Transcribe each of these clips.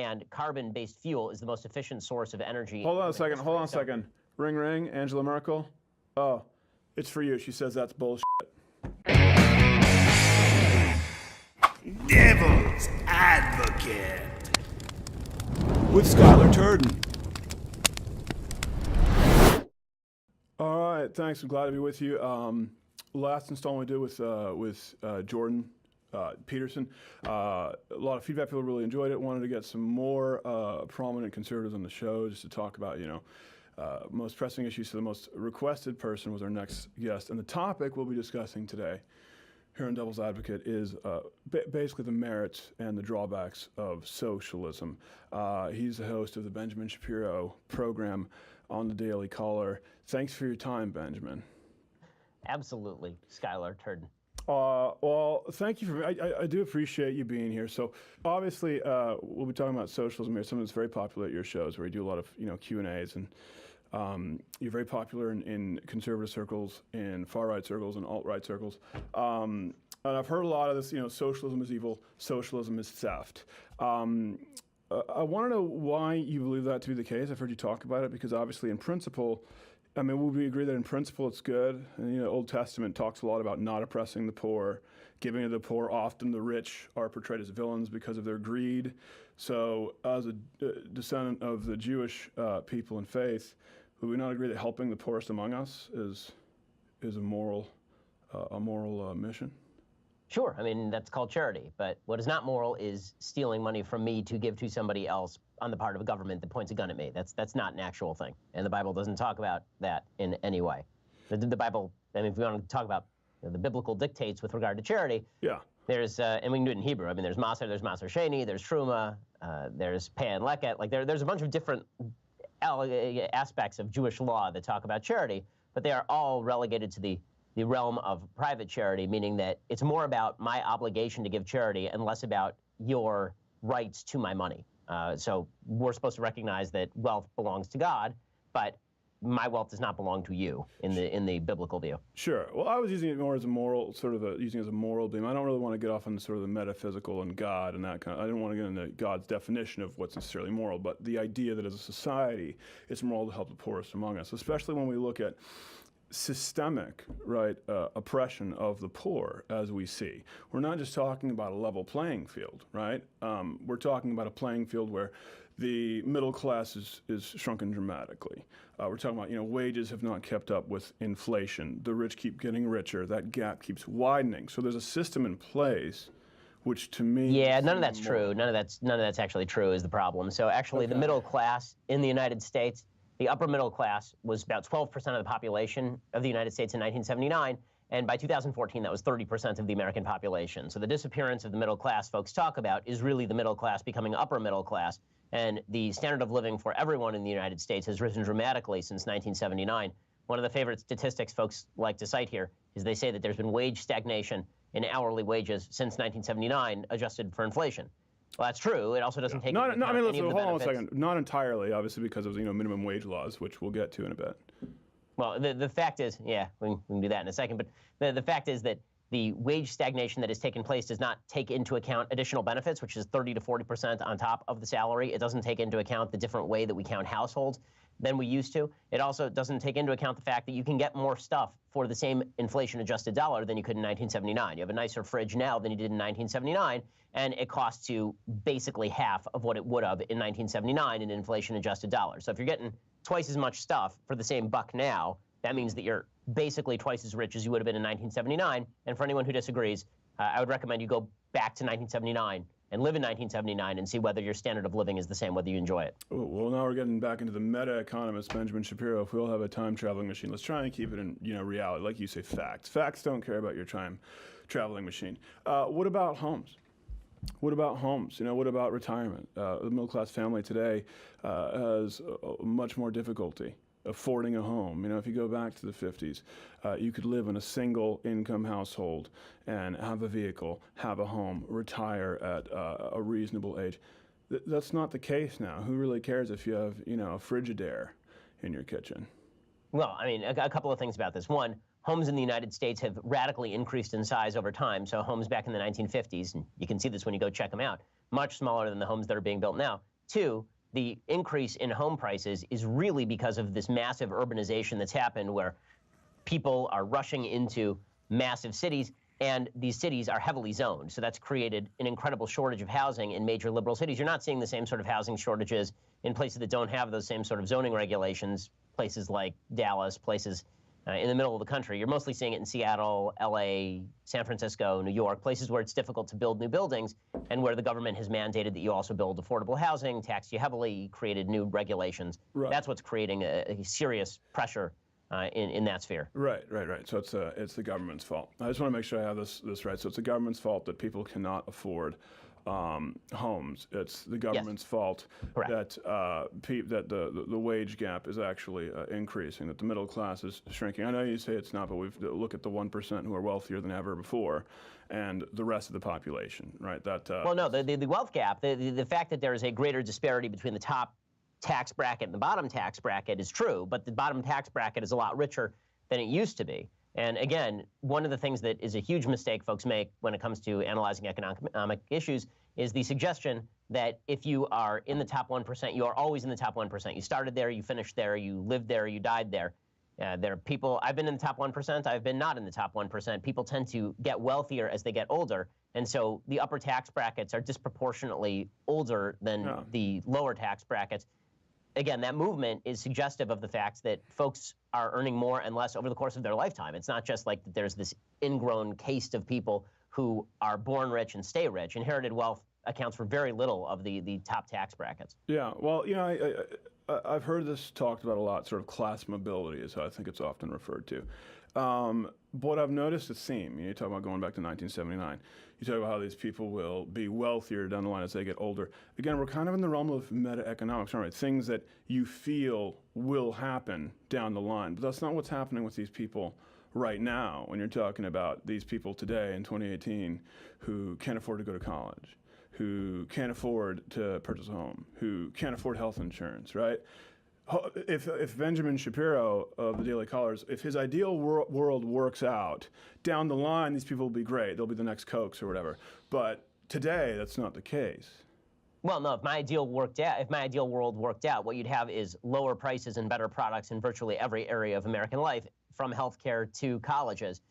and carbon-based fuel is the most efficient source of energy. Hold on a second. Hold on a second. Ring, ring. Angela Merkel. Oh, it's for you. She says that's bullshit. Devil's Advocate with Skyler Turden. All right, thanks. I'm glad to be with you. Last installment we did with Jordan Peterson. A lot of feedback. People really enjoyed it. Wanted to get some more prominent conservatives on the show just to talk about, most pressing issues. So the most requested person was our next guest, and the topic we'll be discussing today here on Devil's Advocate is basically the merits and the drawbacks of socialism. He's the host of the Benjamin Shapiro program on the Daily Caller. Thanks for your time, Benjamin. Absolutely, Skyler Turden. Well, thank you for. I do appreciate you being here. So obviously, we'll be talking about socialism here. Something that's very popular at your shows, where you do a lot of Q&As, and you're very popular in conservative circles, in far-right circles, and alt-right circles. And I've heard a lot of this, socialism is evil, socialism is theft. I want to know why you believe that to be the case. I've heard you talk about it because obviously in principle, would we agree that in principle it's good? And, Old Testament talks a lot about not oppressing the poor, giving to the poor. Often the rich are portrayed as villains because of their greed. So as a descendant of the Jewish people and faith, would we not agree that helping the poorest among us is a moral mission? Sure. That's called charity. But what is not moral is stealing money from me to give to somebody else on the part of a government that points a gun at me. That's not an actual thing. And the Bible doesn't talk about that in any way. The Bible, if we want to talk about the biblical dictates with regard to charity, yeah. There's, and we can do it in Hebrew. There's Maser, there's Maser Sheni, there's Truma, there's Peh and Leket. There's a bunch of different aspects of Jewish law that talk about charity, but they are all relegated to the realm of private charity, meaning that it's more about my obligation to give charity and less about your rights to my money. So we're supposed to recognize that wealth belongs to God, but my wealth does not belong to you in the biblical view. Sure. Well, I was using it more as a moral, using it as a moral beam. I don't really want to get off on the metaphysical and God and that kind of. I didn't want to get into God's definition of what's necessarily moral, but the idea that as a society, it's moral to help the poorest among us, especially when we look at systemic, oppression of the poor, as we see. We're not just talking about a level playing field, right? We're talking about a playing field where the middle class is shrunken dramatically. We're talking about, wages have not kept up with inflation. The rich keep getting richer. That gap keeps widening. So there's a system in place, which to me, yeah, none of that's true. None of that's actually true is the problem. So actually, the middle class in the United States. The upper middle class was about 12% of the population of the United States in 1979, and by 2014, that was 30% of the American population. So the disappearance of the middle class folks talk about is really the middle class becoming upper middle class, and the standard of living for everyone in the United States has risen dramatically since 1979. One of the favorite statistics folks like to cite here is they say that there's been wage stagnation in hourly wages since 1979, adjusted for inflation. Well, that's true. It also doesn't take into account any of the hold on a benefits. second. Not entirely, obviously, because of minimum wage laws, which we'll get to in a bit. Well, the fact is, yeah, we can do that in a second, but the fact is that the wage stagnation that has taken place does not take into account additional benefits, which is 30 to 40% on top of the salary. It doesn't take into account the different way that we count households than we used to. It also doesn't take into account the fact that you can get more stuff for the same inflation-adjusted dollar than you could in 1979. You have a nicer fridge now than you did in 1979, and it costs you basically half of what it would have in 1979 in inflation-adjusted dollars. So if you're getting twice as much stuff for the same buck now, that means that you're basically twice as rich as you would have been in 1979. And for anyone who disagrees, I would recommend you go back to 1979 and live in 1979 and see whether your standard of living is the same, whether you enjoy it. Well, now we're getting back into the meta-economist Benjamin Shapiro. If we all have a time-traveling machine, let's try and keep it in reality. Like you say, facts. Facts don't care about your time-traveling machine. What about homes? What about homes? What about retirement? The middle-class family today has much more difficulty affording a home. If you go back to the 50s, you could live in a single-income household and have a vehicle, have a home, retire at a reasonable age. That's not the case now. Who really cares if you have, a Frigidaire in your kitchen? Well, a couple of things about this. One, homes in the United States have radically increased in size over time. So homes back in the 1950s, and you can see this when you go check them out, much smaller than the homes that are being built now. Two, the increase in home prices is really because of this massive urbanization that's happened where people are rushing into massive cities, and these cities are heavily zoned. So that's created an incredible shortage of housing in major liberal cities. You're not seeing the same sort of housing shortages in places that don't have those same sort of zoning regulations, places like Dallas, places in the middle of the country. You're mostly seeing it in Seattle, LA, San Francisco, New York, places where it's difficult to build new buildings and where the government has mandated that you also build affordable housing, taxed you heavily, created new regulations. Right. That's what's creating a serious pressure in that sphere. Right. So it's the government's fault. I just want to make sure I have this right. So it's the government's fault that people cannot afford homes. It's the government's fault that that the wage gap is actually increasing, that the middle class is shrinking. I know you say it's not, but we've look at the 1% who are wealthier than ever before, and the rest of the population, right? Well, no, the wealth gap, the fact that there is a greater disparity between the top tax bracket and the bottom tax bracket is true, but the bottom tax bracket is a lot richer than it used to be. And again, one of the things that is a huge mistake folks make when it comes to analyzing economic issues is the suggestion that if you are in the top 1%, you are always in the top 1%. You started there, you finished there, you lived there, you died there. There are people, I've been in the top 1%, I've been not in the top 1%. People tend to get wealthier as they get older, and so the upper tax brackets are disproportionately older than the lower tax brackets. Again, that movement is suggestive of the fact that folks are earning more and less over the course of their lifetime. It's not just like that there's this ingrown caste of people who are born rich and stay rich. Inherited wealth accounts for very little of the top tax brackets. Yeah, well, you know, I've heard this talked about a lot, sort of class mobility is how I think it's often referred to. But I've noticed a theme. You talk about going back to 1979. You talk about how these people will be wealthier down the line as they get older. Again, we're kind of in the realm of meta-economics, right? Things that you feel will happen down the line. But that's not what's happening with these people right now when you're talking about these people today in 2018 who can't afford to go to college, who can't afford to purchase a home, who can't afford health insurance, right? If Benjamin Shapiro of the Daily Callers, if his ideal world works out, down the line, these people will be great. They'll be the next Kochs or whatever. But today, that's not the case. Well, no, if my ideal world worked out, what you'd have is lower prices and better products in virtually every area of American life, from healthcare to colleges.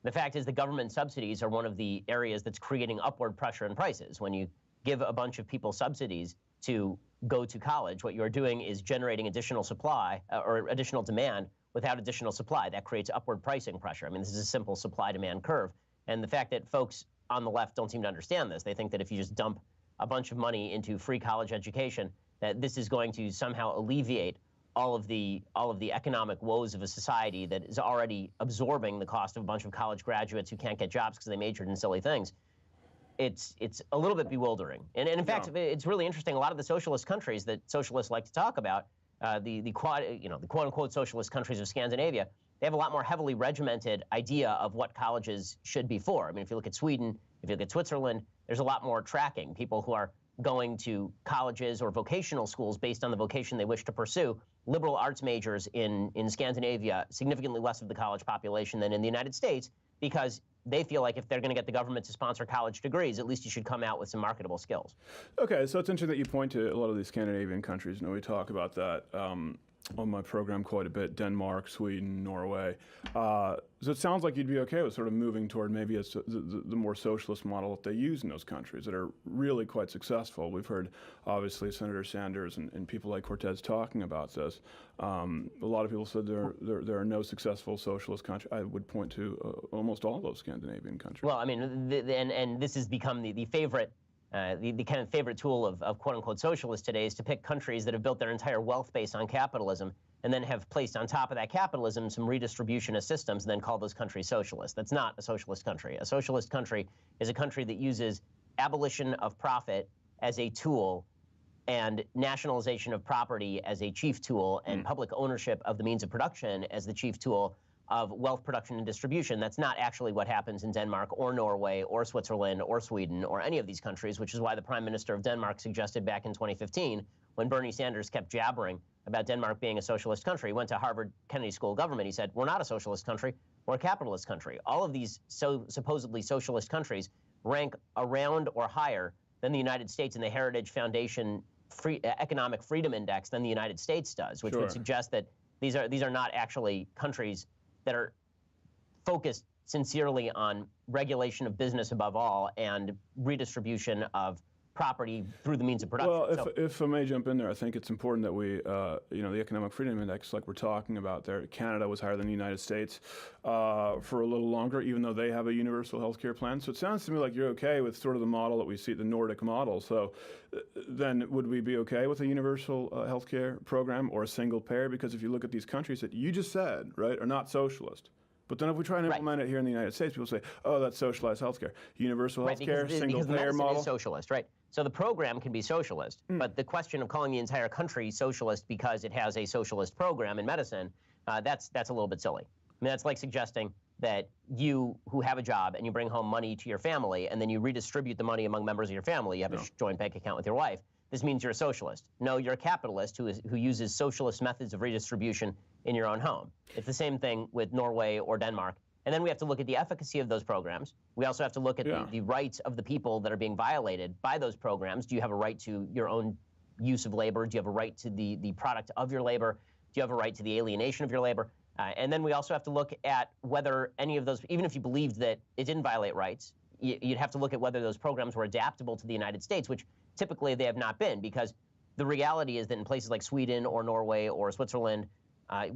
The fact is the government subsidies are one of the areas that's creating upward pressure in prices. When you give a bunch of people subsidies to go to college, what you're doing is generating additional supply or additional demand without additional supply. That creates upward pricing pressure. I mean, this is a simple supply-demand curve. And the fact that folks on the left don't seem to understand this, they think that if you just dump a bunch of money into free college education, that this is going to somehow alleviate all of the economic woes of a society that is already absorbing the cost of a bunch of college graduates who can't get jobs because they majored in silly things. It's a little bit bewildering. And in fact, it's really interesting. A lot of the socialist countries that socialists like to talk about, the quote-unquote socialist countries of Scandinavia, they have a lot more heavily regimented idea of what colleges should be for. I mean, if you look at Sweden, if you look at Switzerland, there's a lot more tracking. People who are going to colleges or vocational schools based on the vocation they wish to pursue. Liberal arts majors in Scandinavia, significantly less of the college population than in the United States, because they feel like if they're going to get the government to sponsor college degrees, at least you should come out with some marketable skills. Okay, so it's interesting that you point to a lot of these Scandinavian countries. You know, we talk about that on my program quite a bit, Denmark, Sweden, Norway. So it sounds like you'd be okay with sort of moving toward maybe the more socialist model that they use in those countries that are really quite successful. We've heard, obviously, Senator Sanders and people like Cortez talking about this. A lot of people said there are no successful socialist countries. I would point to almost all those Scandinavian countries. Well, I mean, and this has become the favorite the kind of favorite tool of quote-unquote socialists today is to pick countries that have built their entire wealth base on capitalism and then have placed on top of that capitalism some redistributionist systems and then call those countries socialist. That's not a socialist country. A socialist country is a country that uses abolition of profit as a tool and nationalization of property as a chief tool and public ownership of the means of production as the chief tool of wealth production and distribution. That's not actually what happens in Denmark or Norway or Switzerland or Sweden or any of these countries, which is why the Prime Minister of Denmark suggested back in 2015, when Bernie Sanders kept jabbering about Denmark being a socialist country, he went to Harvard Kennedy School of Government. He said, we're not a socialist country, or a capitalist country. All of these supposedly socialist countries rank around or higher than the United States in the Heritage Foundation Economic Freedom Index than the United States does, which would suggest that these are not actually countries that are focused sincerely on regulation of business above all and redistribution of property through the means of production. Well, if I may jump in there, I think it's important that we, the Economic Freedom Index, like we're talking about there, Canada was higher than the United States for a little longer, even though they have a universal health care plan. So it sounds to me like you're okay with sort of the model that we see, the Nordic model. So then would we be okay with a universal health care program or a single payer? Because if you look at these countries that you just said, right, are not socialist. But then if we try and implement it here in the United States, people say, oh, that's socialized healthcare. Universal healthcare, single payer model. Is socialist, right? So the program can be socialist, but the question of calling the entire country socialist because it has a socialist program in medicine, that's a little bit silly. I mean, that's like suggesting that you who have a job and you bring home money to your family and then you redistribute the money among members of your family. You have a joint bank account with your wife. This means you're a socialist. No, you're a capitalist who uses socialist methods of redistribution in your own home. It's the same thing with Norway or Denmark. And then we have to look at the efficacy of those programs. We also have to look at the rights of the people that are being violated by those programs. Do you have a right to your own use of labor? Do you have a right to the product of your labor? Do you have a right to the alienation of your labor? And then we also have to look at whether any of those, even if you believed that it didn't violate rights, you'd have to look at whether those programs were adaptable to the United States, which typically they have not been, because the reality is that in places like Sweden or Norway or Switzerland,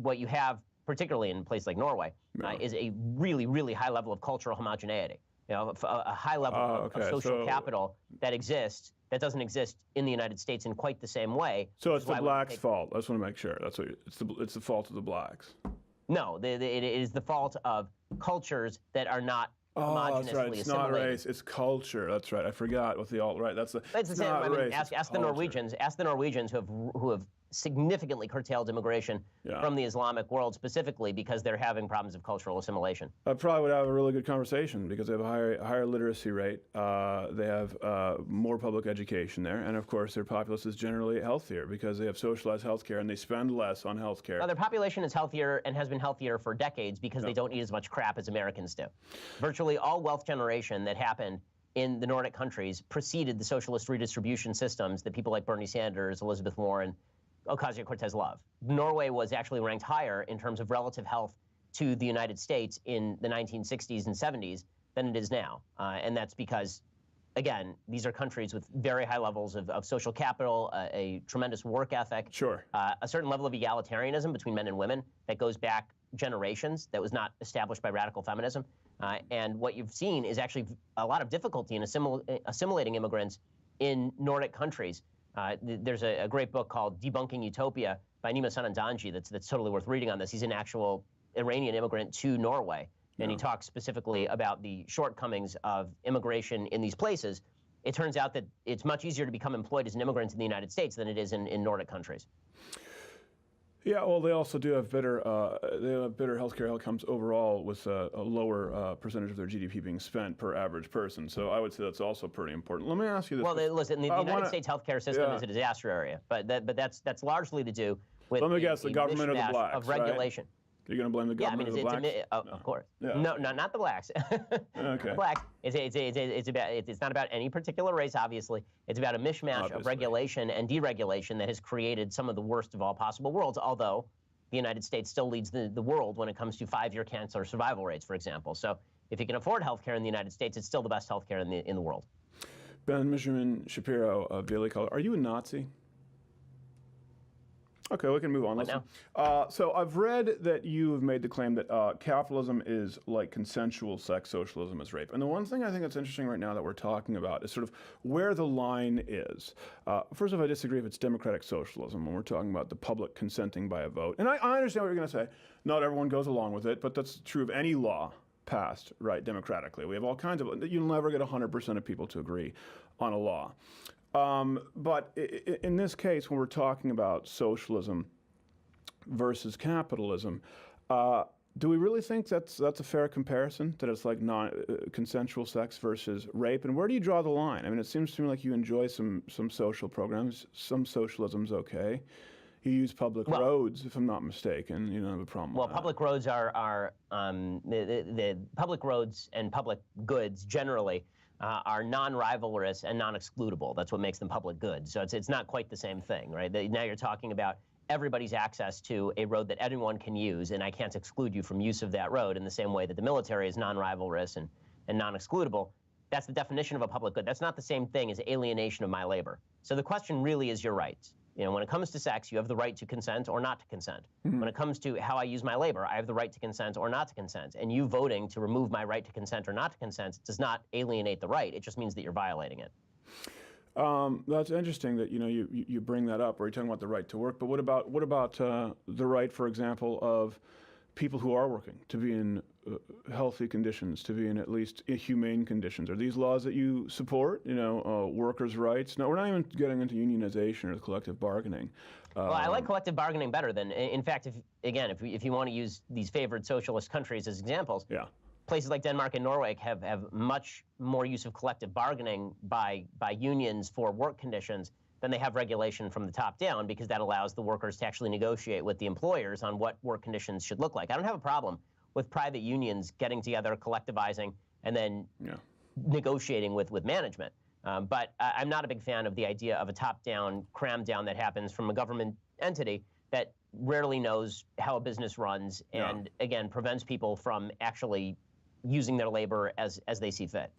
what you have, particularly in places like Norway, is a really, really high level of cultural homogeneity. You know, a high level of social capital that exists, that doesn't exist in the United States in quite the same way. So it's the blacks' fault. I just want to make sure. That's what it's the fault of the blacks. No, it is the fault of cultures that are not homogeneously that's right. It's not race, it's culture. That's right. I forgot what the alt-right. It's the same. I mean, ask the Norwegians. Ask the Norwegians who have significantly curtailed immigration from the Islamic world, specifically because they're having problems of cultural assimilation. I probably would have a really good conversation because they have a higher literacy rate. They have more public education there, and of course their populace is generally healthier because they have socialized healthcare and they spend less on healthcare. Well, their population is healthier and has been healthier for decades because they don't eat as much crap as Americans do. Virtually all wealth generation that happened in the Nordic countries preceded the socialist redistribution systems that people like Bernie Sanders, Elizabeth Warren, Ocasio-Cortez love. Norway was actually ranked higher in terms of relative health to the United States in the 1960s and 70s than it is now. And that's because, again, these are countries with very high levels of social capital, a tremendous work ethic, a certain level of egalitarianism between men and women that goes back generations, that was not established by radical feminism. And what you've seen is actually a lot of difficulty in assimilating immigrants in Nordic countries. There's a great book called Debunking Utopia by Nima Sanandaji that's totally worth reading on this. He's an actual Iranian immigrant to Norway, and he talks specifically about the shortcomings of immigration in these places. It turns out that it's much easier to become employed as an immigrant in the United States than it is in Nordic countries. Yeah, well, they also do have better healthcare outcomes overall, with a lower percentage of their GDP being spent per average person. So I would say that's also pretty important. Let me ask you this. Well, listen, the United States healthcare system is a disaster area, but that's largely to do with let me guess, the government of the blacks, of regulation. Right? You're going to blame the government of the blacks? Of course. No, not the blacks. Okay. The blacks. It's not about any particular race, obviously. It's about a mishmash of regulation and deregulation that has created some of the worst of all possible worlds, although the United States still leads the world when it comes to 5-year cancer survival rates, for example. So if you can afford health care in the United States, it's still the best health care in the world. Benjamin Shapiro of Daily Caller. Are you a Nazi? Okay, we can move on. So I've read that you have made the claim that capitalism is like consensual sex, socialism is rape. And the one thing I think that's interesting right now that we're talking about is sort of where the line is. First of all, I disagree if it's democratic socialism when we're talking about the public consenting by a vote. And I understand what you're going to say. Not everyone goes along with it, but that's true of any law passed, right, democratically. We have all kinds of, you'll never get 100% of people to agree on a law. But in this case, when we're talking about socialism versus capitalism, do we really think that's a fair comparison, that it's like consensual sex versus rape? And where do you draw the line? I mean, it seems to me like you enjoy some social programs. Some socialism's okay. you use public roads, if I'm not mistaken, you don't have a problem with that. Public roads are the public roads and public goods generally are non-rivalrous and non-excludable. That's what makes them public goods. So it's not quite the same thing, right? Now you're talking about everybody's access to a road that anyone can use, and I can't exclude you from use of that road in the same way that the military is non-rivalrous and non-excludable. That's the definition of a public good. That's not the same thing as alienation of my labor. So the question really is your rights. When it comes to sex, you have the right to consent or not to consent. Mm-hmm. When it comes to how I use my labor, I have the right to consent or not to consent. And you voting to remove my right to consent or not to consent does not alienate the right. It just means that you're violating it. That's interesting that you bring that up, or you're talking about the right to work. But what about the right, for example, of people who are working to be in healthy conditions, to be in at least humane conditions? Are these laws that you support? Workers' rights? No, we're not even getting into unionization or collective bargaining. Well, I like collective bargaining better than, in fact, if you want to use these favored socialist countries as examples, yeah. Places like Denmark and Norway have much more use of collective bargaining by unions for work conditions than they have regulation from the top down, because that allows the workers to actually negotiate with the employers on what work conditions should look like. I don't have a problem with private unions getting together, collectivizing, and then negotiating with management. But I'm not a big fan of the idea of a top-down cram down that happens from a government entity that rarely knows how a business runs and, again, prevents people from actually using their labor as they see fit.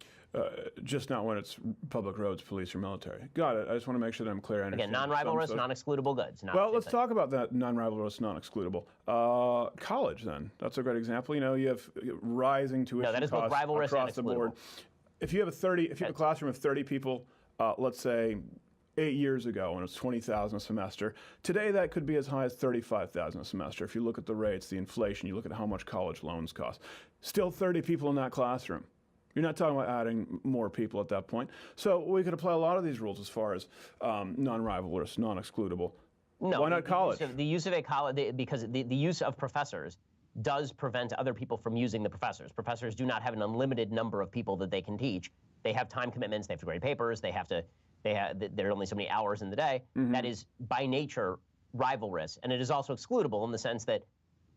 Just not when it's public roads, police, or military. Got it. I just want to make sure that I'm clear. Again, non-rivalrous, non-excludable goods. Well, let's talk about that non-rivalrous, non-excludable. College, then. That's a great example. You have rising tuition that is both costs rivalrous across and the board. If you have a classroom of 30 people, let's say 8 years ago when it was 20,000 a semester. Today that could be as high as 35,000 a semester. If you look at the rates, the inflation, you look at how much college loans cost. Still 30 people in that classroom. You're not talking about adding more people at that point. So we could apply a lot of these rules as far as non-rivalrous, non-excludable. No, why not college? The use of a college, because the use of professors does prevent other people from using the professors. Professors do not have an unlimited number of people that they can teach. They have time commitments. They have to grade papers. There are only so many hours in the day. Mm-hmm. That is, by nature, rivalrous. And it is also excludable in the sense that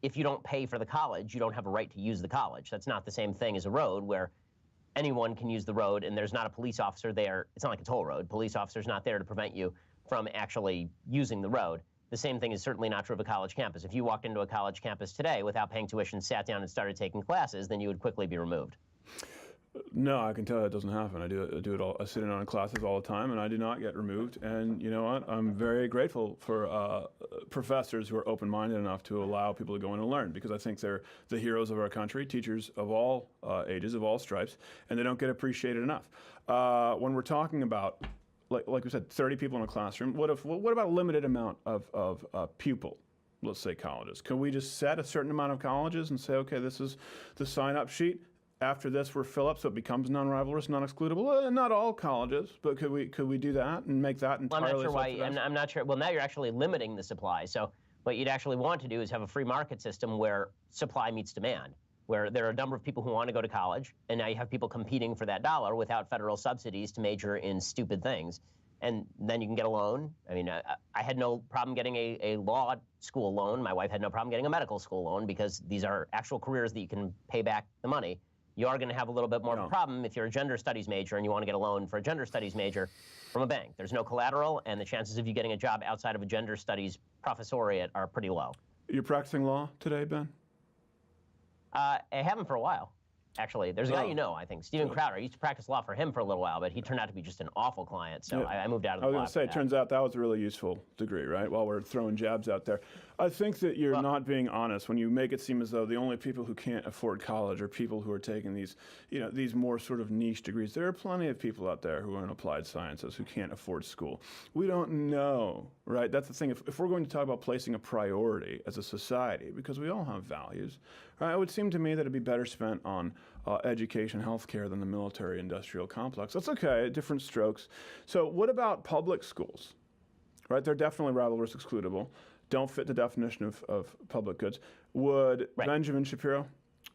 if you don't pay for the college, you don't have a right to use the college. That's not the same thing as a road where anyone can use the road and there's not a police officer there. It's not like a toll road. Police officer's not there to prevent you from actually using the road. The same thing is certainly not true of a college campus. If you walked into a college campus today without paying tuition, sat down and started taking classes, then you would quickly be removed. No, I can tell that doesn't happen. I do it all. I sit in on classes all the time, and I do not get removed. And you know what? I'm very grateful for professors who are open-minded enough to allow people to go in and learn, because I think they're the heroes of our country, teachers of all ages, of all stripes, and they don't get appreciated enough. When we're talking about, like we said, 30 people in a classroom, what about a limited amount of pupil? Let's say colleges. Can we just set a certain amount of colleges and say, okay, this is the sign-up sheet? After this, we're fill up, so it becomes non-rivalrous, non-excludable. Not all colleges, but could we do that and make that entirely? I'm not sure why. I'm not sure. Well, now you're actually limiting the supply. So what you'd actually want to do is have a free market system where supply meets demand, where there are a number of people who want to go to college, and now you have people competing for that dollar without federal subsidies to major in stupid things, and then you can get a loan. I mean, I had no problem getting a law school loan. My wife had no problem getting a medical school loan, because these are actual careers that you can pay back the money. You are going to have a little bit more of a problem if you're a gender studies major and you want to get a loan for a gender studies major from a bank. There's no collateral, and the chances of you getting a job outside of a gender studies professoriate are pretty low. You're practicing law today, Ben? I haven't for a while, actually. There's a guy I think, Steven Crowder. I used to practice law for him for a little while, but he turned out to be just an awful client, so I moved out of the law. I was going to say, it turns out that was a really useful degree, right? While we're throwing jabs out there. I think that you're not being honest when you make it seem as though the only people who can't afford college are people who are taking these, these more sort of niche degrees. There are plenty of people out there who are in applied sciences who can't afford school. We don't know, right? That's the thing. If we're going to talk about placing a priority as a society, because we all have values, right, it would seem to me that it'd be better spent on education, healthcare than the military-industrial complex. That's okay, different strokes. So what about public schools? Right, they're definitely rivalrous, excludable. Don't fit the definition of public goods. Would Benjamin Shapiro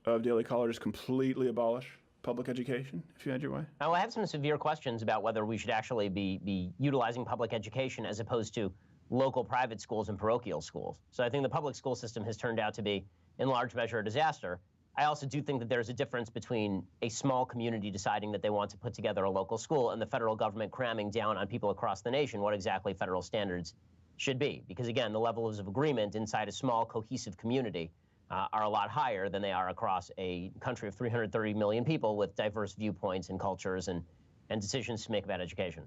of Daily Caller just completely abolish public education if you had your way? Well, I have some severe questions about whether we should actually be utilizing public education as opposed to local private schools and parochial schools. So I think the public school system has turned out to be, in large measure, a disaster. I also do think that there's a difference between a small community deciding that they want to put together a local school and the federal government cramming down on people across the nation what exactly federal standards should be. Because again, the levels of agreement inside a small, cohesive community are a lot higher than they are across a country of 330 million people with diverse viewpoints and cultures and decisions to make about education.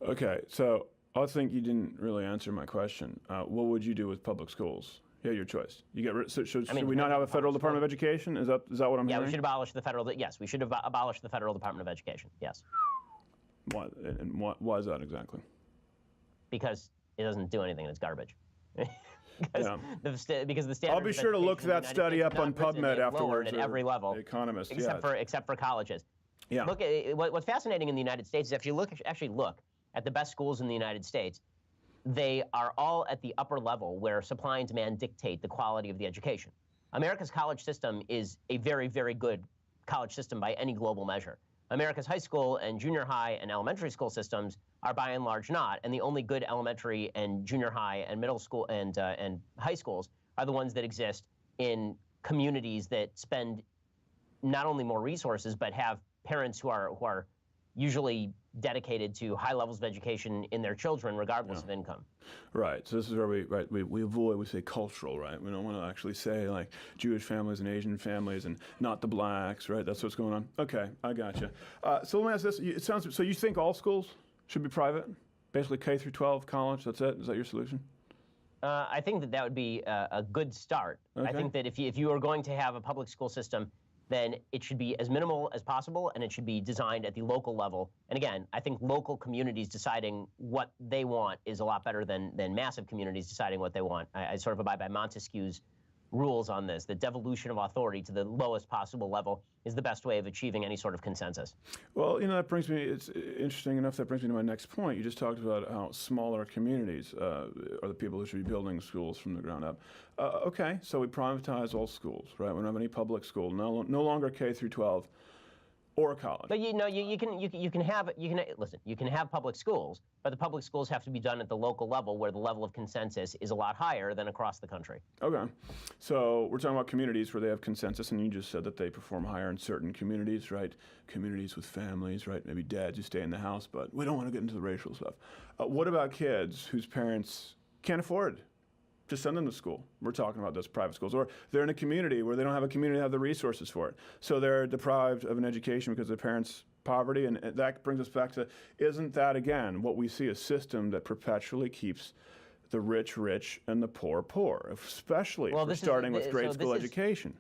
Okay, so I think you didn't really answer my question. What would you do with public schools? Yeah, your choice. You get rid. So should we not have a federal Department of Education? Is that what I'm hearing? Yeah, we should abolish the federal. Yes, we should abolish the federal Department of Education. Yes. Why? And why is that exactly? Because it doesn't do anything and it's garbage. because the standards. I'll be sure to look that study up on PubMed afterwards. At every level, The Economist, except for colleges. Yeah. Look, what's fascinating in the United States is if you actually look at the best schools in the United States, they are all at the upper level where supply and demand dictate the quality of the education. America's college system is a very, very good college system by any global measure. America's high school and junior high and elementary school systems are by and large not, and the only good elementary and junior high and middle school and high schools are the ones that exist in communities that spend not only more resources but have parents who are usually dedicated to high levels of education in their children, regardless of income. Right. So this is where we avoid. We say cultural, right? We don't want to actually say like Jewish families and Asian families and not the blacks, right? That's what's going on. Okay, I got you. So let me ask this. It sounds so. You think all schools should be private, basically K through 12, college? That's it. Is that your solution? I think that would be a good start. Okay. I think that if you are going to have a public school system, then it should be as minimal as possible, and it should be designed at the local level. And again, I think local communities deciding what they want is a lot better than massive communities deciding what they want. I sort of abide by Montesquieu's rules on this. The devolution of authority to the lowest possible level is the best way of achieving any sort of consensus. Well, that brings me, it's interesting enough, that brings me to my next point. You just talked about how smaller communities are the people who should be building schools from the ground up. Okay, so we privatize all schools, right? We don't have any public school, no longer K through 12 or college. But you can have public schools, but the public schools have to be done at the local level where the level of consensus is a lot higher than across the country. Okay. So we're talking about communities where they have consensus, and you just said that they perform higher in certain communities, right? Communities with families, right? Maybe dads who stay in the house, but we don't want to get into the racial stuff. What about kids whose parents can't afford to send them to school? We're talking about those private schools. Or they're in a community where they don't have a community that have the resources for it. So they're deprived of an education because of their parents' poverty. And that brings us back to, isn't that, again, what we see, a system that perpetually keeps the rich rich and the poor poor, especially if we're starting with grade school education?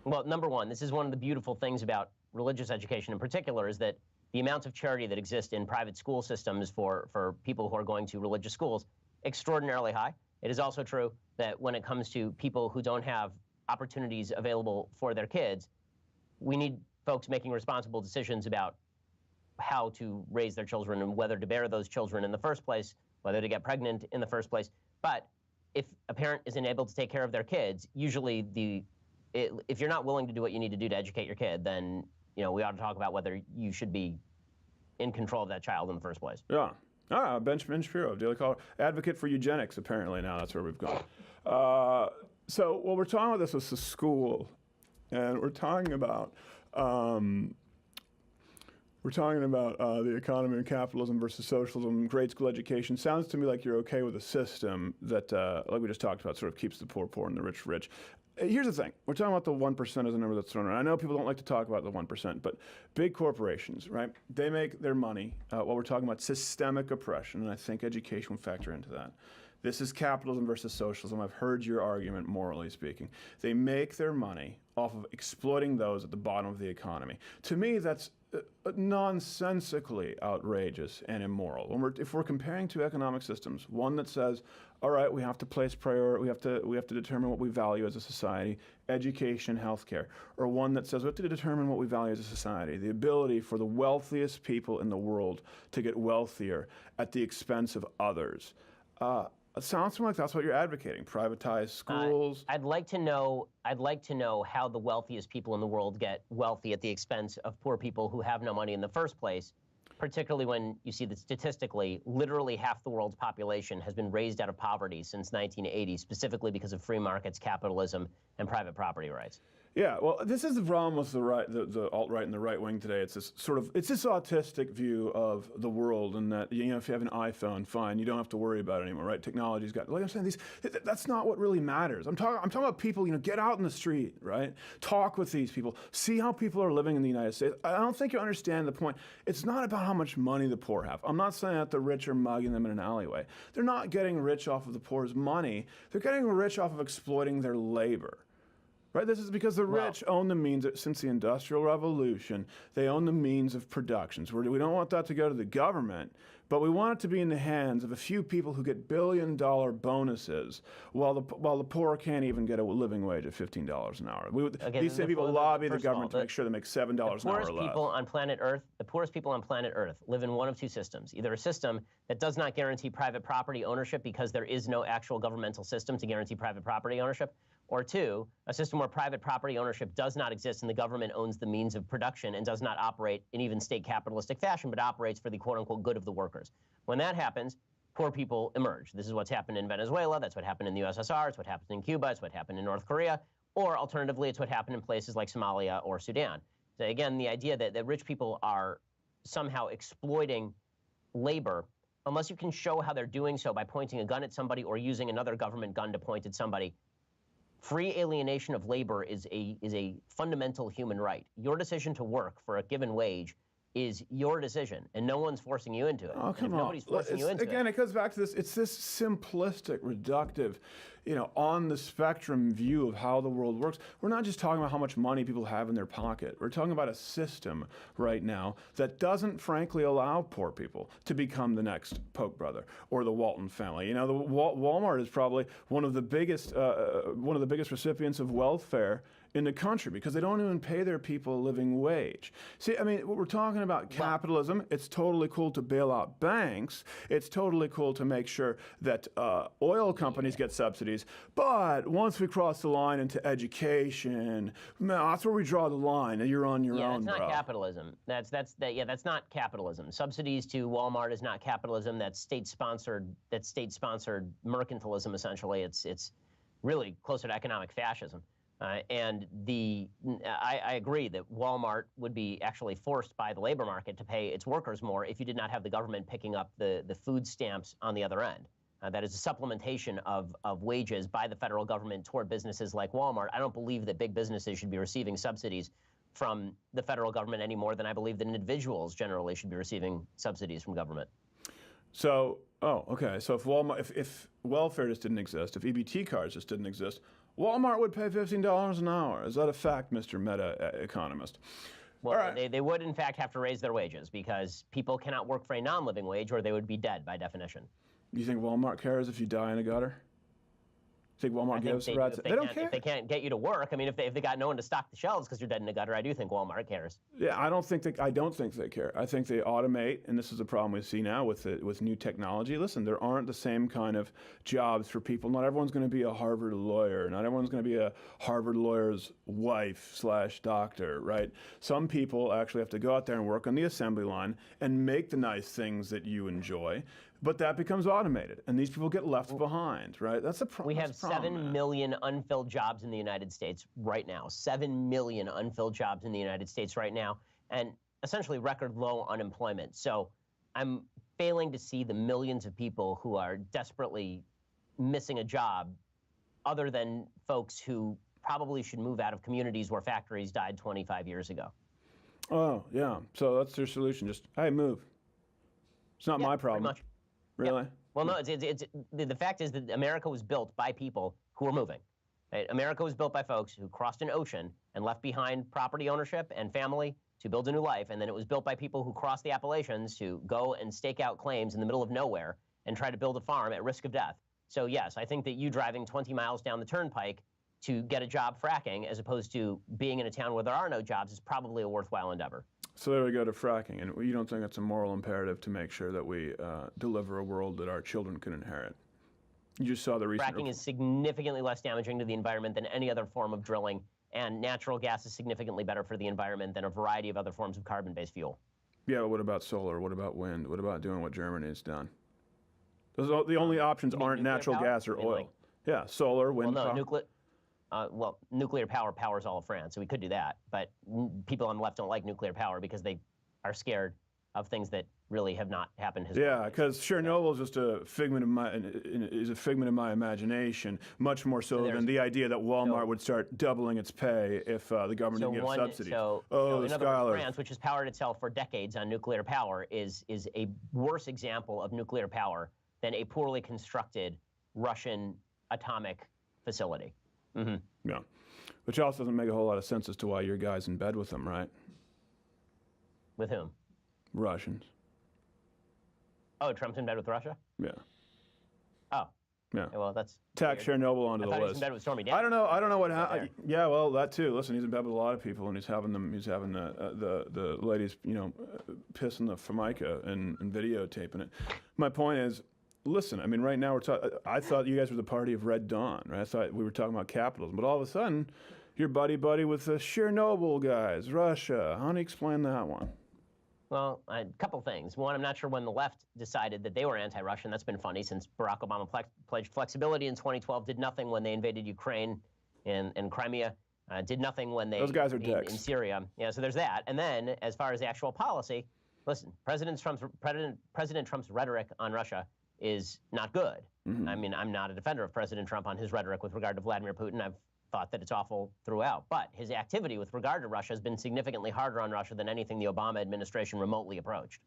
Well, number one, this is one of the beautiful things about religious education in particular, is that the amount of charity that exists in private school systems for people who are going to religious schools, extraordinarily high. It is also true that when it comes to people who don't have opportunities available for their kids, we need folks making responsible decisions about how to raise their children and whether to bear those children in the first place, whether to get pregnant in the first place. But if a parent isn't able to take care of their kids, usually if you're not willing to do what you need to do to educate your kid, then we ought to talk about whether you should be in control of that child in the first place. Yeah. Ben Shapiro, Daily Caller, advocate for eugenics, apparently now. That's where we've gone. So what we're talking about, this is a school, and we're talking about the economy and capitalism versus socialism, grade school education. Sounds to me like you're okay with a system that, like we just talked about, sort of keeps the poor poor and the rich rich. Here's the thing. We're talking about the 1% as a number that's thrown around. I know people don't like to talk about the 1%, but big corporations, right? They make their money while we're talking about systemic oppression, and I think education will factor into that. This is capitalism versus socialism. I've heard your argument, morally speaking. They make their money off of exploiting those at the bottom of the economy. To me, that's nonsensically outrageous and immoral. If we're comparing two economic systems, one that says, all right, we have to place priority, we have to determine what we value as a society, education, healthcare, or one that says we have to determine what we value as a society, the ability for the wealthiest people in the world to get wealthier at the expense of others. It sounds to me like that's what you're advocating: privatized schools. I'd like to know how the wealthiest people in the world get wealthy at the expense of poor people who have no money in the first place. particularly when you see that statistically, literally half the world's population has been raised out of poverty since 1980, specifically because of free markets, capitalism, and private property rights. Yeah, well, this is the problem with the alt-right and the right wing today. It's this autistic view of the world, and that, you know, if you have an iPhone, fine, you don't have to worry about it anymore, right? Technology's got, like I'm saying, that's not what really matters. I'm talking about people, you know, get out in the street, right? Talk with these people, see how people are living in the United States. I don't think you understand the point. It's not about how much money the poor have. I'm not saying that the rich are mugging them in an alleyway. They're not getting rich off of the poor's money. They're getting rich off of exploiting their labor. Right? This is because the rich own the means, since the Industrial Revolution, they own the means of production. So we don't want that to go to the government, but we want it to be in the hands of a few people who get billion-dollar bonuses, while the poor can't even get a living wage of $15 an hour. These same people lobby the government to make sure they make $7 an hour less. The poorest people on planet Earth live in one of two systems. Either a system that does not guarantee private property ownership because there is no actual governmental system to guarantee private property ownership, or two, a system where private property ownership does not exist and the government owns the means of production and does not operate in even state capitalistic fashion, but operates for the quote-unquote good of the workers. When that happens, poor people emerge. This is what's happened in Venezuela, that's what happened in the USSR, it's what happened in Cuba, it's what happened in North Korea, or alternatively, it's what happened in places like Somalia or Sudan. So again, the idea that rich people are somehow exploiting labor, unless you can show how they're doing so by pointing a gun at somebody or using another government gun to point at somebody, free alienation of labor is a fundamental human right. Your decision to work for a given wage is your decision, and no one's forcing you into it. Oh, come on. Nobody's forcing you into it. Again, it goes back to this. It's this simplistic, reductive, you know, on the spectrum view of how the world works. We're not just talking about how much money people have in their pocket. We're talking about a system right now that doesn't, frankly, allow poor people to become the next Polk brother or the Walton family. You know, Walmart is probably one of the biggest recipients of welfare in the country because they don't even pay their people a living wage. See, I mean, we're talking about capitalism. It's totally cool to bail out banks. It's totally cool to make sure that oil companies get subsidies. But once we cross the line into education, that's where we draw the line, and you're on your own, bro. Yeah, that's not capitalism. That's not capitalism. Subsidies to Walmart is not capitalism. That's state-sponsored mercantilism, essentially. It's really closer to economic fascism. And I agree that Walmart would be actually forced by the labor market to pay its workers more if you did not have the government picking up the food stamps on the other end. That is a supplementation of wages by the federal government toward businesses like Walmart. I don't believe that big businesses should be receiving subsidies from the federal government any more than I believe that individuals generally should be receiving subsidies from government. So, okay. So if welfare just didn't exist, if EBT cards just didn't exist, Walmart would pay $15 an hour. Is that a fact, Mr. Meta Economist? Well, right. they would, in fact, have to raise their wages because people cannot work for a non-living wage or they would be dead by definition. Do you think Walmart cares if you die in a gutter? Think Walmart gives rats? They don't care. If they can't get you to work, I mean, if they got no one to stock the shelves because you're dead in a gutter, I do think Walmart cares. Yeah, I don't think they care. I think they automate, and this is a problem we see now with new technology. Listen, there aren't the same kind of jobs for people. Not everyone's going to be a Harvard lawyer. Not everyone's going to be a Harvard lawyer's wife/doctor, right? Some people actually have to go out there and work on the assembly line and make the nice things that you enjoy. But that becomes automated, and these people get left behind, right? That's a problem. We have 7 million unfilled jobs in the United States right now. 7 million unfilled jobs in the United States right now, and essentially record low unemployment. So I'm failing to see the millions of people who are desperately missing a job, other than folks who probably should move out of communities where factories died 25 years ago. Oh, yeah. So that's their solution. Just, hey, move. It's not my problem. Pretty much. Really? Yep. Well, no, the fact is that America was built by people who were moving. Right? America was built by folks who crossed an ocean and left behind property ownership and family to build a new life, and then it was built by people who crossed the Appalachians to go and stake out claims in the middle of nowhere and try to build a farm at risk of death. So yes, I think that you driving 20 miles down the turnpike to get a job fracking as opposed to being in a town where there are no jobs is probably a worthwhile endeavor. So there we go to fracking. And you don't think it's a moral imperative to make sure that we deliver a world that our children can inherit? You just saw the recent... Fracking is significantly less damaging to the environment than any other form of drilling, and natural gas is significantly better for the environment than a variety of other forms of carbon-based fuel. Yeah, but what about solar? What about wind? What about doing what Germany has done? Those are, the only options aren't natural power? gas or I mean, oil. like, Yeah, solar, wind well, no, power. nuclear power powers all of France, so we could do that. But people on the left don't like nuclear power because they are scared of things that really have not happened historically. Yeah, because Chernobyl is just a figment of my imagination, much more so than the idea that Walmart would start doubling its pay if the government didn't give subsidies. In other Skyler. words, France, which has powered itself for decades on nuclear power, is a worse example of nuclear power than a poorly constructed Russian atomic facility. Mm-hmm. Yeah, which also doesn't make a whole lot of sense as to why your guy's in bed with them, right? With whom? Russians. Oh, Trump's in bed with Russia? Yeah. Oh. Yeah. Well, that's tack Chernobyl onto the list. He was in bed with Stormy Daniels. I don't know what happened. Yeah, well, that too. Listen, he's in bed with a lot of people, and he's having the ladies, pissing the formica and videotaping it. My point is, listen. I mean, right now I thought you guys were the party of Red Dawn, right? I thought we were talking about capitalism, but all of a sudden, you're buddy with the Chernobyl guys, Russia. How do you explain that one? Well, a couple things. One, I'm not sure when the left decided that they were anti-Russian. That's been funny since Barack Obama pledged flexibility in 2012, did nothing when they invaded Ukraine and Crimea, did nothing when they... Those guys are dicks. In Syria. Yeah, so there's that. And then, as far as the actual policy, listen, President Trump's rhetoric on Russia is not good. Mm-hmm. I mean, I'm not a defender of President Trump on his rhetoric with regard to Vladimir Putin. I've thought that it's awful throughout. But his activity with regard to Russia has been significantly harder on Russia than anything the Obama administration remotely approached.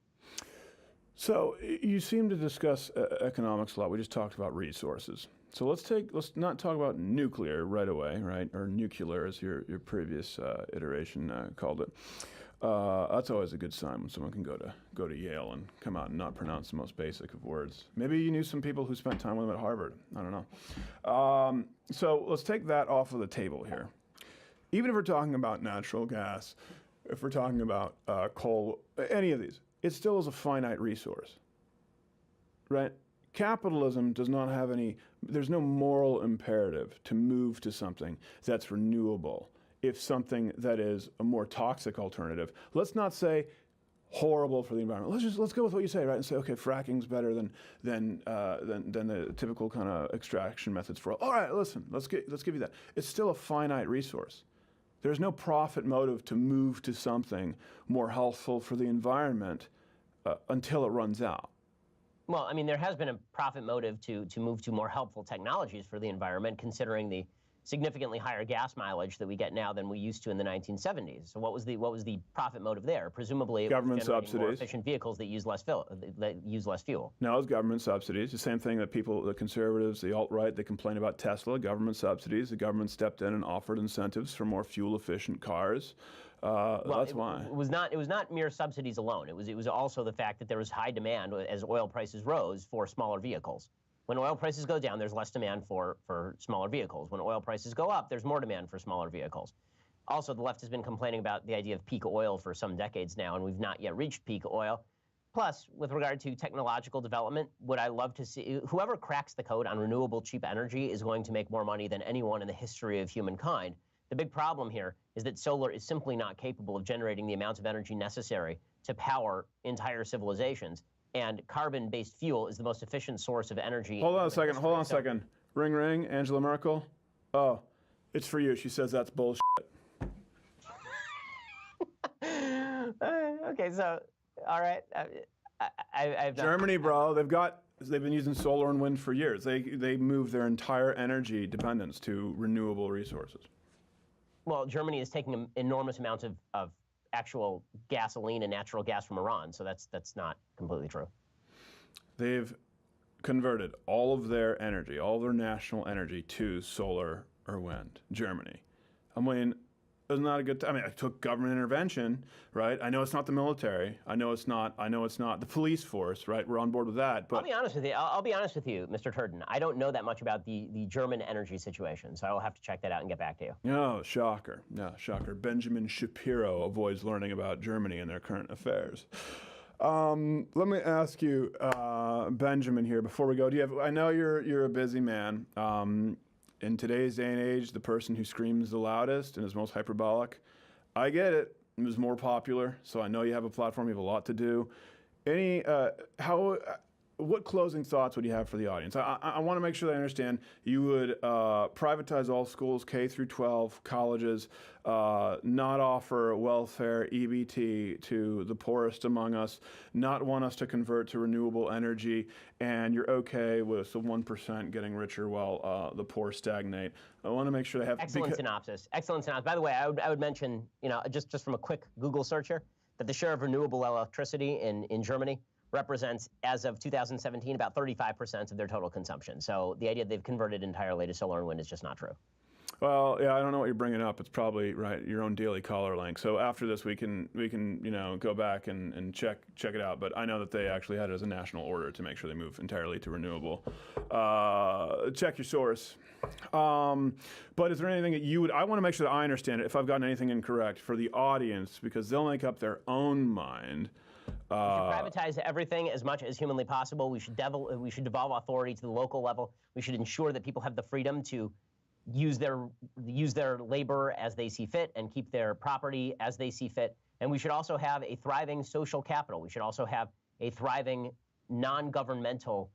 So you seem to discuss economics a lot. We just talked about resources. So let's not talk about nuclear right away, right? Or nuclear, as your previous iteration called it. That's always a good sign when someone can go to Yale and come out and not pronounce the most basic of words. Maybe you knew some people who spent time with them at Harvard. I don't know. So let's take that off of the table here. Even if we're talking about natural gas, if we're talking about coal, any of these, it still is a finite resource, right? Capitalism does not have there's no moral imperative to move to something that's renewable. If something that is a more toxic alternative, let's not say horrible for the environment. Let's go with what you say, right? And say, okay, fracking's better than the typical kind of extraction methods for. All right, listen, let's give you that. It's still a finite resource. There's no profit motive to move to something more healthful for the environment until it runs out. Well, I mean, there has been a profit motive to move to more helpful technologies for the environment, considering the significantly higher gas mileage that we get now than we used to in the 1970s. So what was the profit motive there? Presumably, it government was generating subsidies, more efficient vehicles that use less fuel. No, it's government subsidies. The same thing that the conservatives, the alt-right, they complain about Tesla, government subsidies. The government stepped in and offered incentives for more fuel-efficient cars. That's why. It was not mere subsidies alone. It was also the fact that there was high demand as oil prices rose for smaller vehicles. When oil prices go down, there's less demand for smaller vehicles. When oil prices go up, there's more demand for smaller vehicles. Also, the left has been complaining about the idea of peak oil for some decades now, and we've not yet reached peak oil. Plus, with regard to technological development, would I love to see whoever cracks the code on renewable cheap energy is going to make more money than anyone in the history of humankind. The big problem here is that solar is simply not capable of generating the amounts of energy necessary to power entire civilizations. And carbon-based fuel is the most efficient source of energy. Hold on a second. Ring, ring. Angela Merkel. Oh, it's for you. She says that's bullshit. Okay, so, all right. I've Germany, bro. They've been using solar and wind for years. They move their entire energy dependence to renewable resources. Well, Germany is taking enormous amounts of actual gasoline and natural gas from Iran, so that's not completely true. They've converted all of their energy, all of their national energy to solar or wind. Germany. I mean, isn't that a good I mean, I took government intervention, right? I know it's not the military. I know it's not the police force, right? We're on board with that. But I'll be honest with you. I'll be honest with you, Mr. Turden. I don't know that much about the German energy situation, so I will have to check that out and get back to you. Oh, shocker. Yeah, shocker. Benjamin Shapiro avoids learning about Germany and their current affairs. Let me ask you, Benjamin, here before we go. I know you're a busy man. In today's day and age, the person who screams the loudest and is most hyperbolic, I get it. is more popular, so I know you have a platform, you have a lot to do. What closing thoughts would you have for the audience? I want to make sure that I understand. You would privatize all schools, K through 12, colleges, not offer welfare, EBT to the poorest among us, not want us to convert to renewable energy, and you're okay with the 1% getting richer while the poor stagnate. I want to make sure they have... Excellent synopsis. Excellent synopsis. By the way, I would mention, just from a quick Google search here, that the share of renewable electricity in Germany represents, as of 2017, about 35% of their total consumption. So the idea they've converted entirely to solar and wind is just not true. Well, yeah, I don't know what you're bringing up. It's probably right, your own daily caller link. So after this, we can go back and check it out. But I know that they actually had it as a national order to make sure they move entirely to renewable. Check your source. But is there anything that you would? I want to make sure that I understand it. If I've gotten anything incorrect for the audience, because they'll make up their own mind. We should privatize everything as much as humanly possible. We should devolve authority to the local level. We should ensure that people have the freedom to use their labor as they see fit and keep their property as they see fit. And we should also have a thriving social capital. We should also have a thriving non-governmental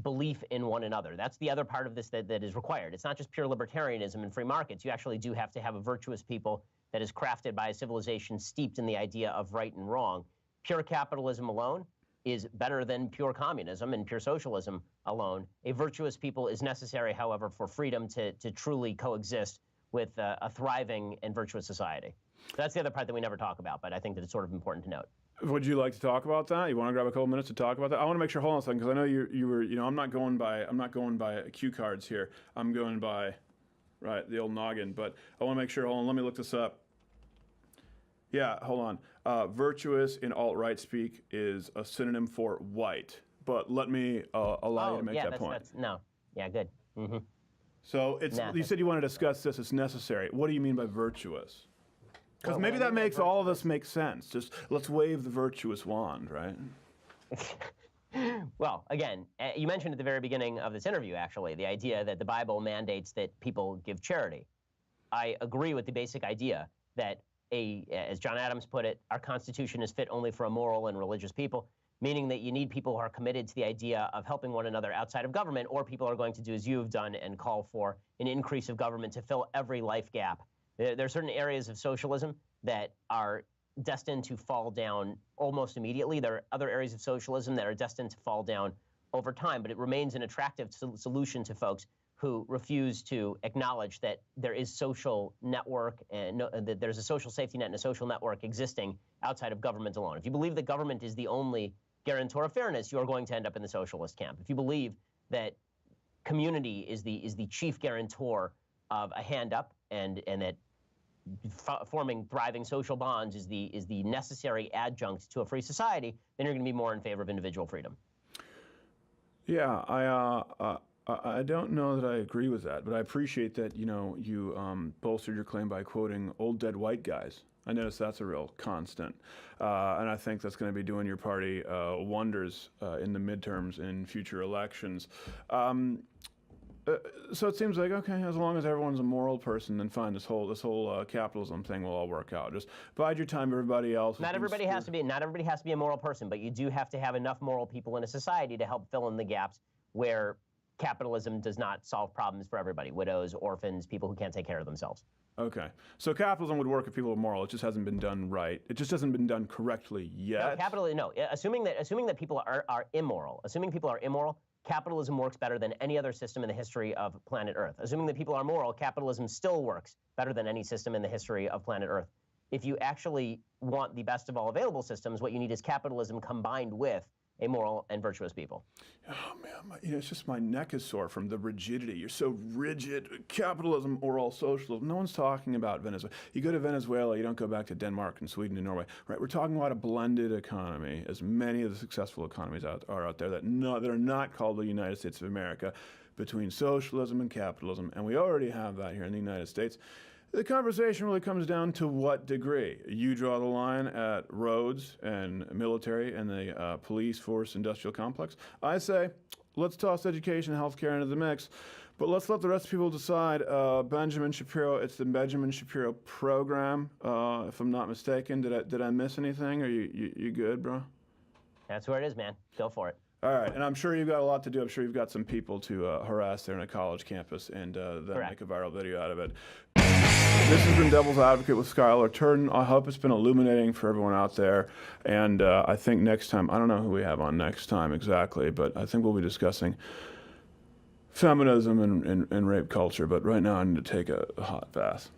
belief in one another. That's the other part of this that is required. It's not just pure libertarianism and free markets. You actually do have to have a virtuous people that is crafted by a civilization steeped in the idea of right and wrong. Pure capitalism alone is better than pure communism and pure socialism alone. A virtuous people is necessary, however, for freedom to truly coexist with a thriving and virtuous society. So that's the other part that we never talk about, but I think that it's sort of important to note. Would you like to talk about that? You want to grab a couple minutes to talk about that? I want to make sure. Hold on a second, because I know you were. I'm not going by cue cards here. I'm going by, right, the old noggin. But I want to make sure. Hold on. Let me look this up. Yeah, hold on. Virtuous in alt-right speak is a synonym for white. But let me allow you to make that point. Yeah, good. Mm-hmm. So you said you want to discuss this. It's necessary. What do you mean by virtuous? Because maybe that makes all of us make sense. Just let's wave the virtuous wand, right? Well, again, you mentioned at the very beginning of this interview, actually, the idea that the Bible mandates that people give charity. I agree with the basic idea that as John Adams put it, our Constitution is fit only for a moral and religious people, meaning that you need people who are committed to the idea of helping one another outside of government, or people are going to do as you have done and call for an increase of government to fill every life gap. There are certain areas of socialism that are destined to fall down almost immediately. There are other areas of socialism that are destined to fall down over time, but it remains an attractive solution to folks who refuse to acknowledge that there is social network and that there's a social safety net and a social network existing outside of government alone. If you believe that government is the only guarantor of fairness, you are going to end up in the socialist camp. If you believe that community is the chief guarantor of a hand up and that forming thriving social bonds is the necessary adjunct to a free society, then you're going to be more in favor of individual freedom. Yeah, I don't know that I agree with that, but I appreciate that you bolstered your claim by quoting old dead white guys. I notice that's a real constant, and I think that's going to be doing your party wonders in the midterms in future elections. So it seems like, okay, as long as everyone's a moral person, then fine. This whole capitalism thing will all work out. Just bide your time. Everybody else. Not everybody has to be a moral person, but you do have to have enough moral people in a society to help fill in the gaps where capitalism does not solve problems for everybody: widows, orphans, people who can't take care of themselves. Okay, so capitalism would work if people are moral. It just hasn't been done right. It just hasn't been done correctly yet. No. Assuming that people are immoral. Assuming people are immoral. Capitalism works better than any other system in the history of planet Earth. Assuming that people are moral, capitalism still works better than any system in the history of planet Earth. If you actually want the best of all available systems, what you need is capitalism combined with a moral and virtuous people. Oh man, it's just my neck is sore from the rigidity. You're so rigid. Capitalism or all socialism. No one's talking about Venezuela. You go to Venezuela, you don't go back to Denmark and Sweden and Norway. Right? We're talking about a blended economy, as many of the successful economies are out there that are not called the United States of America, between socialism and capitalism, and we already have that here in the United States. The conversation really comes down to what degree. You draw the line at roads and military and the police force industrial complex. I say, let's toss education and healthcare into the mix. But let's let the rest of people decide. Benjamin Shapiro, it's the Benjamin Shapiro program, if I'm not mistaken. Did I miss anything? Are you good, bro? That's where it is, man. Go for it. All right, and I'm sure you've got a lot to do. I'm sure you've got some people to harass there in a college campus and then Correct. make a viral video out of it. This has been Devil's Advocate with Skyler Turden. I hope it's been illuminating for everyone out there. And I think next time, I don't know who we have on next time exactly, but I think we'll be discussing feminism and rape culture. But right now I need to take a hot bath.